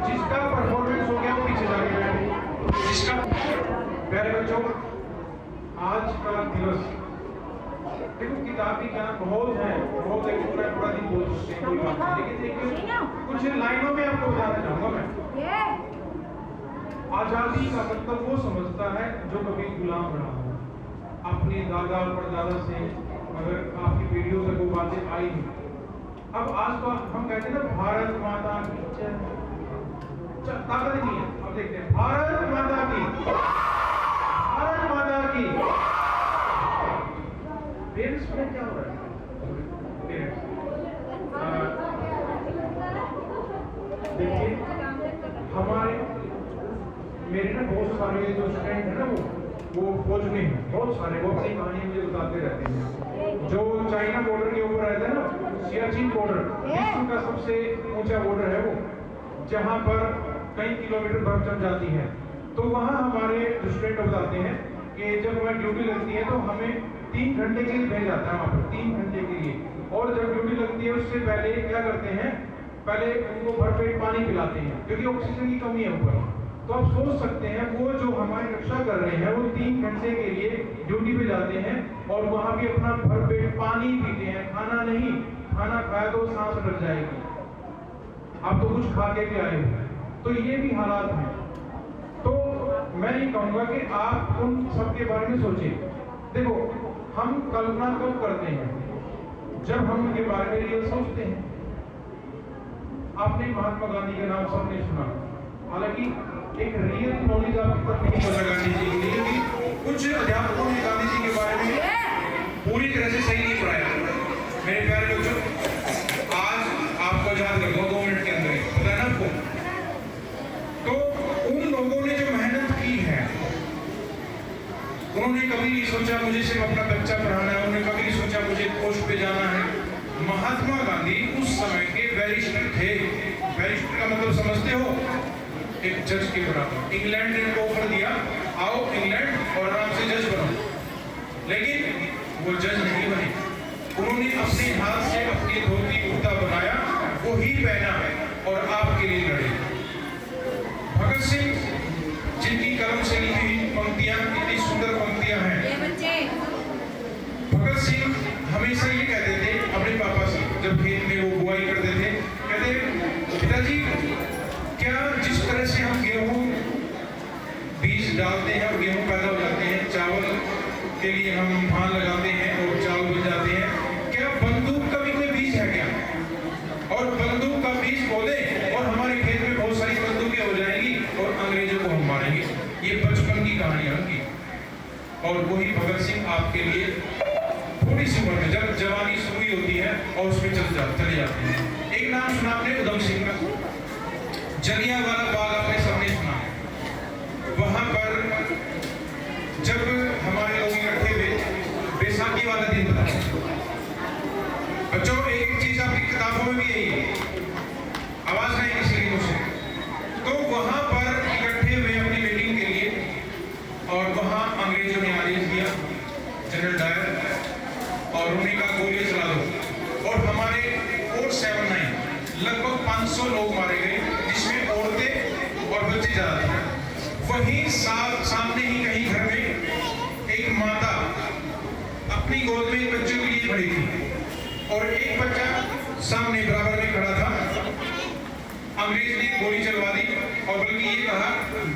जिसका परफॉर्मेंस हो गया वो पीछे जाके बैठे, जिसका। प्यारे बच्चों, आज का दिवस देखो, किताबी ज्ञान बहुत है, बहुत है, पूरा दिन बोल सकते हैं, कोई बात नहीं, लेकिन देखिए कुछ लाइनों में आपको बताना चाहूंगा मैं। आजादी का मतलब वो समझता है जो कभी गुलाम रहा हो, अपने दादा और परदादा से अगर आपकी पीढ़ियों से वो बातें आई नहीं। अब आज तो हम कहते हैं ना, भारत माता की जय, ताकत नहीं है। अब देखते हैं, भारत माता की, भारत माता की। पेरेंट्स में क्या हो रहा है? देखिए, हमारे मेरे ना बहुत सारे जो स्टूडेंट है ना, वो फौज में हैं, बहुत सारे, वो अपनी कहानी मुझे बताते रहते हैं। जो चाइना बॉर्डर के ऊपर रहता है ना, सियाचिन बॉर्डर, विश्व का सबसे ऊंचा बॉर्डर है वो, जहाँ पर कई किलोमीटर बर्फ जम जाती है। तो वहाँ हमारे स्टूडेंट बताते हैं कि जब हमारी ड्यूटी लगती है तो हमें 3 घंटे के लिए भेज जाता है वहाँ पर, 3 घंटे के लिए। और जब ड्यूटी लगती है उससे पहले क्या करते हैं, पहले उनको भरपेट पानी पिलाते हैं, क्योंकि ऑक्सीजन की कमी है ऊपर। तो आप सोच सकते हैं, वो जो हमारी रक्षा कर रहे हैं, वो 3 घंटे के लिए ड्यूटी पे जाते हैं और वहाँ भी अपना भरपेट पानी पीते हैं, खाना नहीं। खाना खाया तो सांस रुक जाएगी, आप तो कुछ खा के भी आए हो। तो ये भी हालात हैं। तो मैं ये कहूँगा कि आप उन सबके बारे में सोचें। देखो, हम कल्पना कब करते हैं, जब हम उनके बारे में रियल सोचते हैं। आपने महात्मा गांधी का नाम सबने सुना, हालांकि एक रियल नॉलेज आपके तक नहीं पहुंचा गांधी जी के लिए, कि कुछ अध्यापकों ने गांधी जी के बारे में पूरी तरह से सही नहीं पढ़ाया। मेरे प्यारे बच्चों, आज आपको याद कर दो 2 मिनट के अंदर, पता है ना आपको। तो उन लोगों ने जो मेहनत की है, उन्होंने कभी नहीं सोचा मुझे सिर्फ अपना बच्चा पढ़ाना है, उन्होंने कभी नहीं सोचा मुझे पोस्ट पे जाना है। महात्मा गांधी उस समय के बैरिस्टर थे। बैरिस्टर का मतलब समझते हो, एक जज के बराबर। इंग्लैंड ने उनको ऑफर दिया, आओ इंग्लैंड और आराम से जज बनो, लेकिन वो जज नहीं बने। उन्होंने अपने हाथ से अपनी धोती कुर्ता बनाया, वो ही पहना और आपके लिए लड़े। भगत सिंह, जिनकी कलम से लिखी हुई पंक्तियां इतनी सुंदर पंक्तियां हैं। भगत सिंह हमेशा ये कहते थे अपने पापा से, जब खेत में वो बुआई करते थे, कहते पिताजी, क्या जिस तरह से हम गेहूं बीज डालते हैं और गेहूं पैदा हो जाते हैं, चावल के लिए हम धान लगाते हैं और चावल बन जाते हैं, क्या बंदूक का भी कोई बीज है क्या? और बंदूक का बीज बोले और हमारे खेत में बहुत सारी बंदूकें हो जाएंगी और अंग्रेजों को हम मारेंगे। ये बचपन की कहानी है उनकी। और वही भगत सिंह आपके लिए थोड़ी सी उम्र में, जब जवानी शुरू होती है और उसमें चले जाते हैं। एक नाम सुना आपने उधम सिंह का, जलियांवाला बाग आपने सबने सुना है। वहां पर जब हमारे लोग इकट्ठे हुए, बैसाखी वाला दिन था बच्चों, एक चीज आपकी किताबों में भी यही है, आवाज नहीं किसी की से। तो वहां पर इकट्ठे हुए अपनी मीटिंग के लिए, और वहां अंग्रेजों ने आदेश दिया, जनरल डायर, और उन्हें कहा गोलियां चला दो। और हमारे 479 लगभग 500 लोग मारे गए, जिसमें औरतें और बच्चे ज्यादा थे। वहीं सामने ही कहीं घर में एक माता अपनी गोद में एक बच्चे के लिए खड़ी थी और एक बच्चा सामने बराबर में खड़ा था। अंग्रेज ने गोली चलवा दी और बल्कि ये कहा,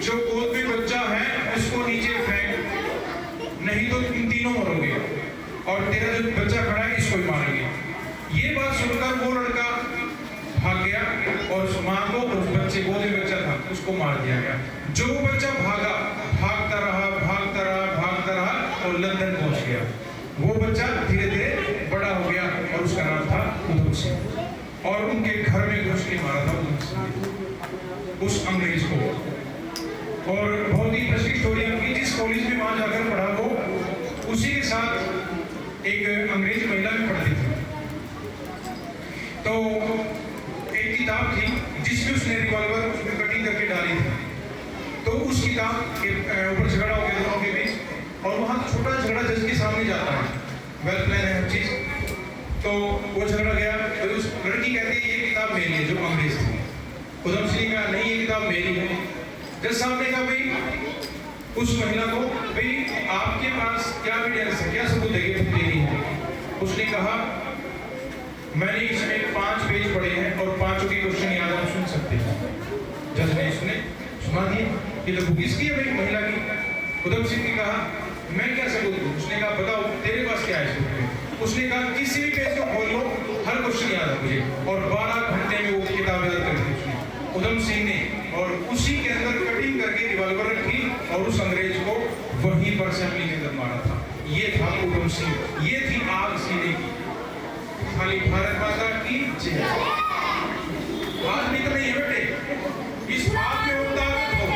जो गोद में बच्चा है उसको नीचे फेंक, नहीं तो इन तीनों मरोगे, और तेरा जो बच्चा खड़ा है इसको ही मारेंगे। ये बात सुनकर वो लड़का भाग गया और उस माँ को, उस बच्चे को, जो बच्चा था उसको मार दिया गया। जो बच्चा भागा, भागता रहा, भागता रहा, भागता रहा और लंदन पहुंच गया। वो बच्चा धीरे धीरे बड़ा हो गया और उसका नाम था उधम सिंह, और उनके घर में घुस के मारा था उधम सिंह उस अंग्रेज को। और बहुत ही अच्छी स्टोरी है, जिस कॉलेज में वहां जाकर पढ़ा वो उसी के साथ एक अंग्रेज महिला भी पढ़ती थी। तो एक किताब थी जिसमें उसने रिवॉल्वर उसमें कटिंग करके डाली थी। तो उस किताब के ऊपर झगड़ा हो गया दोनों के बीच, और वहाँ छोटा झगड़ा जज के सामने जाता है, वेल प्लान है हर चीज। तो वो झगड़ा गया, तो उस लड़की कहती है ये किताब मेरी है, जो अंग्रेज थी। उधम सिंह ने कहा नहीं ये किताब मेरी है। जज साहब ने कहा भाई उस महिला को, भाई आपके पास क्या एविडेंस है, क्या सबूत है कि मेरी है? उसने कहा मैंने इसमें 5 पेज पढ़े हैं और 5 के क्वेश्चन याद आप सुन सकते हैं। जज ने सुना दिया कि तो बुक इसकी है भाई महिला की। उधम सिंह ने कहा मैं क्या सबूत दूं? उसने कहा बताओ तेरे पास क्या है सबूत? उसने कहा किसी भी पेज को खोल लो, हर क्वेश्चन याद है मुझे। और 12 घंटे में वो किताब याद कर दी उसने, उधम सिंह ने। और उसी के अंदर कटिंग करके रिवॉल्वर रखी और उस अंग्रेज को वहीं पर असेंबली के अंदर मारा था। ये था उधम सिंह, ये थी आग सीने की। खाली भारत माता की जय। हाथ निकल नहीं है बेटे, इस हाथ में वो ताकत हो,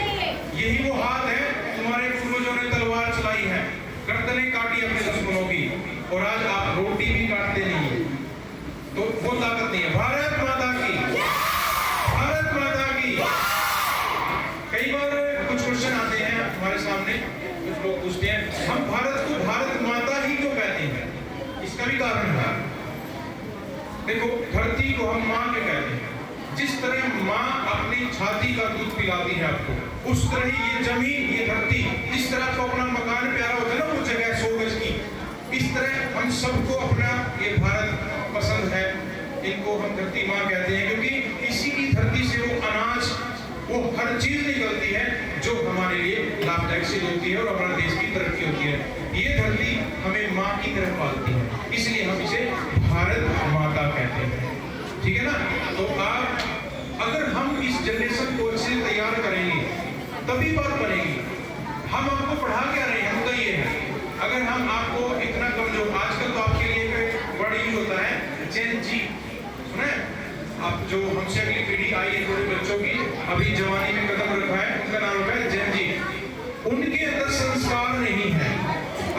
यही वो हाथ है तुम्हारे पूर्वजों ने तलवार चलाई है, गर्दनें काटी अपने दुश्मनों की, और आज आप रोटी भी काटते नहीं है, तो वो ताकत नहीं है। भारत माता की, भारत माता की। कई बार कुछ क्वेश्चन आते हैं हमारे सामने, कुछ लोग पूछते हैं हम भारत को भारत माता ही क्यों कहते हैं? इसका भी कारण है। देखो धरती को हम माँ के कहते हैं। जिस तरह माँ अपनी छाती का दूध पिलाती है आपको, उस तरह ही ये जमीन, ये धरती, जिस तरह आपको अपना मकान प्यारा होता है ना, वो जगह 100 गज की, इस तरह हम सबको अपना ये भारत पसंद है। इनको हम धरती माँ कहते हैं क्योंकि इसी की धरती से वो अनाज, वो हर चीज निकलती है जो हमारे लिए लाभदायक सिद्ध होती है और हमारे देश की तरक्की होती है। ये धरती हमें माँ की तरह पालती है, इसलिए हम इसे भारत माता कहते हैं। ठीक है ना? तो आप अगर हम इस जनरेशन को अच्छे से तैयार करेंगे तभी बात बनेगी। हम आपको पढ़ा क्या रहे हैं? मुद्दा ये है, अगर हम आपको इतना कमजोर, आजकल तो आपके लिए एक वर्ड यूज होता है जेन जी, सुना है? अब जो हमसे अगली पीढ़ी आई है थोड़े बच्चों की, अभी जवानी में कदम रखा है, उनका नाम रखा है जेन जी। उनके अंदर संस्कार नहीं है।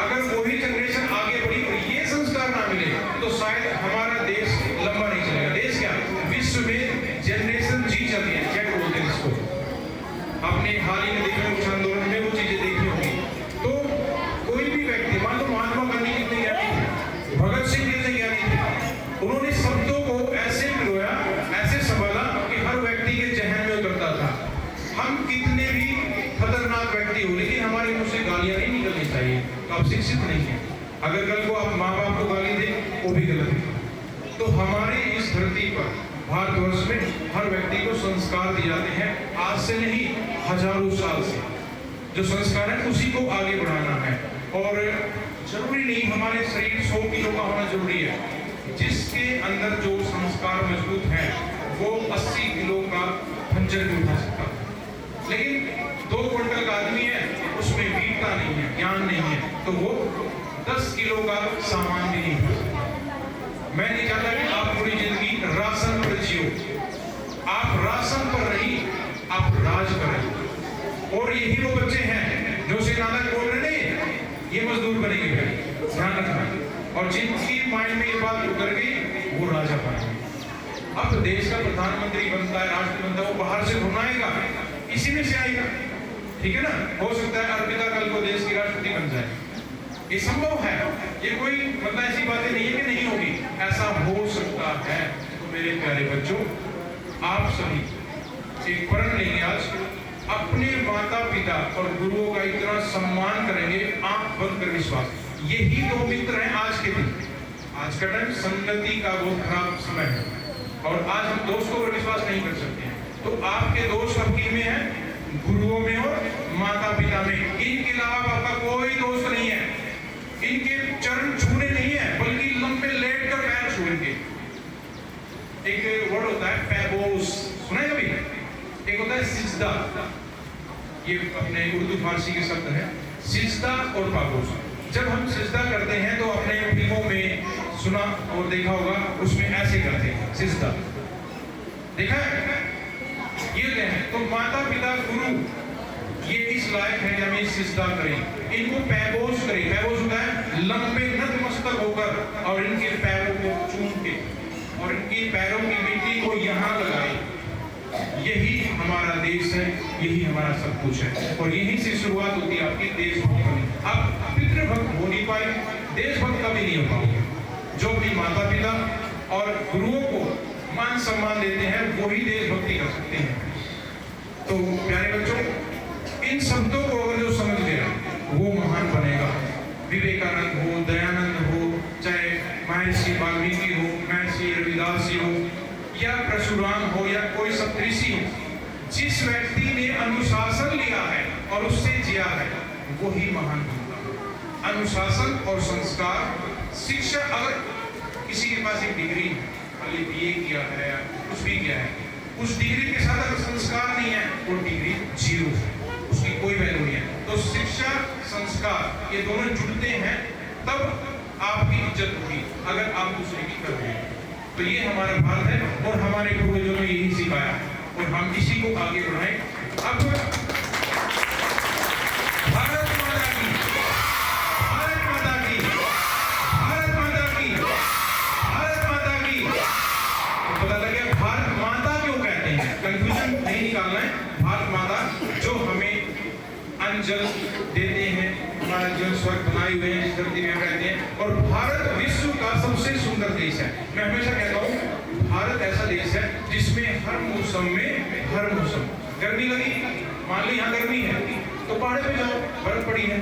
अगर वही जनरेशन आगे बढ़ी और ये संस्कार ना मिले तो शायद हमारा देश लंबा नहीं चलेगा। देश क्या, विश्व में जनरेशन जी चल रही है, क्या बोलते हैं इसको? आपने हाल ही में देखा कुछ आंदोलन में वो चीजें देखी होंगी। तो कोई भी व्यक्ति, मान लो महात्मा गांधी कितने ज्ञानी थे, भगत सिंह कितने ज्ञानी थे, उन्होंने शब्दों को ऐसे पिरोया, ऐसे संभाला कि हर व्यक्ति के जहन में उतरता था। हम कितने भी खतरनाक व्यक्ति हो, लेकिन हमारे मुंह से गालियां नहीं निकलनी चाहिए, तो आप शिक्षित नहीं है। अगर कल को आप माँ बाप को गाली दें वो भी गलत है। तो हमारे इस धरती पर भारतवर्ष में हर व्यक्ति को संस्कार दिए जाते हैं, आज से नहीं हजारों साल से। जो संस्कार है उसी को आगे बढ़ाना है। और जरूरी नहीं हमारे शरीर 100 किलो का होना जरूरी है। जिसके अंदर जो संस्कार मजबूत है वो 80 किलो का खंजर भी उठा सकता है। लेकिन 2 क्विंटल का आदमी है, उसमें वीरता नहीं है, ज्ञान नहीं है, तो वो 10 किलो का सामान भी नहीं उठा सकता। मैं नहीं चाहता कि आप पूरी जिंदगी राशन पर जियो। आप राशन पर नहीं, आप राज करें। और यही वो बच्चे हैं जो से नाटक बोल रहे नहीं, ये मजदूर बनेंगे, ध्यान रखना। और जिनकी माइंड में ये बात उतर गई वो राजा बनेंगे। अब देश का प्रधानमंत्री बनता है, राष्ट्रपति बनता है, वो बाहर से घूमना आएगा, इसी में से आएगा। ठीक है ना? हो सकता है अर्पिता कल को देश की राष्ट्रपति बन जाए, ये संभव है। ये कोई मतलब ऐसी बातें नहीं है कि नहीं होगी, ऐसा हो सकता है। तो मेरे प्यारे बच्चों, आप सभी एक प्रण लेंगे आज, अपने माता पिता और गुरुओं का इतना सम्मान करेंगे, आंख बंद कर विश्वास। यही 2 मित्र हैं आज के दिन। आज का टाइम संगति का बहुत खराब समय है और आज हम दोस्तों पर विश्वास नहीं कर सकते हैं। तो आपके दोस्त अब किन में है? गुरुओं में और माता पिता में। इनके अलावा आपका कोई दोस्त नहीं है। इनके चरण छूने नहीं है, बल्कि लंबे लेट कर पैर छूएंगे। एक वर्ड होता है पैबोस, सुना है कभी? एक होता है सिजदा, ये अपने उर्दू फारसी के शब्द है, सिजदा और पाबोस। जब हम सिजदा करते हैं तो अपने फिल्मों में सुना और देखा होगा, उसमें ऐसे करते हैं सिजदा, देखा है? ये क्या है? तो माता पिता गुरु ये इस लायक है कि हमें सिजदा करें, इनको पैबोस करें। पैबोस होता है लंबे नतमस्तक होकर और इनके पैरों को चूम के और इनके पैरों की मिट्टी को यहाँ लगाएं। यही हमारा देश है, यही हमारा सब कुछ है और यहीं से शुरुआत होती है आपकी देशभक्ति की। आप पितृभक्त हो नहीं पाए, देशभक्त कभी नहीं हो पाओगे। जो भी माता पिता और गुरुओं को मान सम्मान देते हैं, वही देशभक्ति कर सकते हैं। तो प्यारे बच्चों, इन शब्दों को अगर जो समझ गया वो महान बनेगा। विवेकानंद हो, दयानंद हो, चाहे महर्षि वाल्मीकि हो, महर्षि रविदास जी हो, या परशुराम हो, या कोई सप्तऋषि हो, जिस व्यक्ति ने अनुशासन लिया है और उससे जिया है वही महान होगा। अनुशासन और संस्कार, शिक्षा, अगर किसी के पास एक डिग्री है, खाली बीए किया है या कुछ भी किया है, उस डिग्री के साथ अगर संस्कार नहीं है वो डिग्री जीरो है, उसकी कोई वैल्यू नहीं है। तो शिक्षा, संस्कार ये दोनों जुड़ते हैं तब आपकी इज्जत होगी, अगर आप दूसरे की कर रहे हैं। तो ये हमारा भारत है और हमारे पूर्वजों ने यही सिखाया और हम इसी को आगे बढ़ाएं। अब भारत माता की, भारत माता की, भारत माता की, भारत माता की। तो पता लग गया भारत माता क्यों कहते हैं, कंफ्यूजन नहीं निकालना है। भारत माता जो हमें अन्न जल देते हैं, हमारा जीवन स्वर्ग बनाए हुए हैं, जिस धरती में हम रहते हैं। और भारत विश्व का सबसे सुंदर देश है। मैं हमेशा कहता हूँ भारत ऐसा देश है जिसमें हर मौसम में, हर मौसम, गर्मी लगी, मान ली यहाँ गर्मी है तो पहाड़ पे जाओ, बर्फ पड़ी है।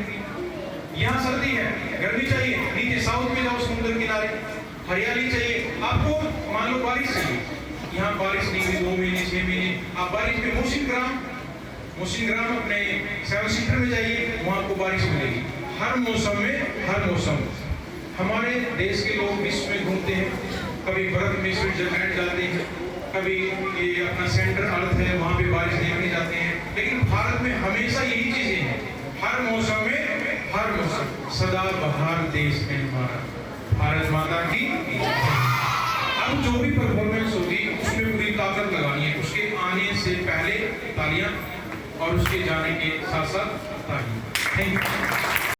यहाँ सर्दी है, गर्मी चाहिए, नीचे साउथ में जाओ, समुद्र किनारे हरियाली चाहिए। आपको मान लो बारिश चाहिए, यहाँ बारिश नहीं हुई 2 महीने 6 महीने, आप बारिश में मोसिन ग्राम अपने 7 सीटर में जाइए, वहाँ आपको बारिश मिलेगी। हर मौसम में, हर मौसम। हमारे देश के लोग विश्व में घूमते हैं, कभी बर्फ में स्विट्जरलैंड जाते हैं, कभी ये अपना सेंटर अर्थ है वहाँ पे बारिश देखने जाते हैं। लेकिन भारत में हमेशा यही चीजें हैं, हर मौसम में, हर मौसम, सदा बहार देश है हमारा। भारत माता की। अब जो भी परफॉर्मेंस होगी उसमें पूरी ताकत लगानी है, उसके आने से पहले तालियां और उसके जाने के साथ साथ तालियां। Thank you.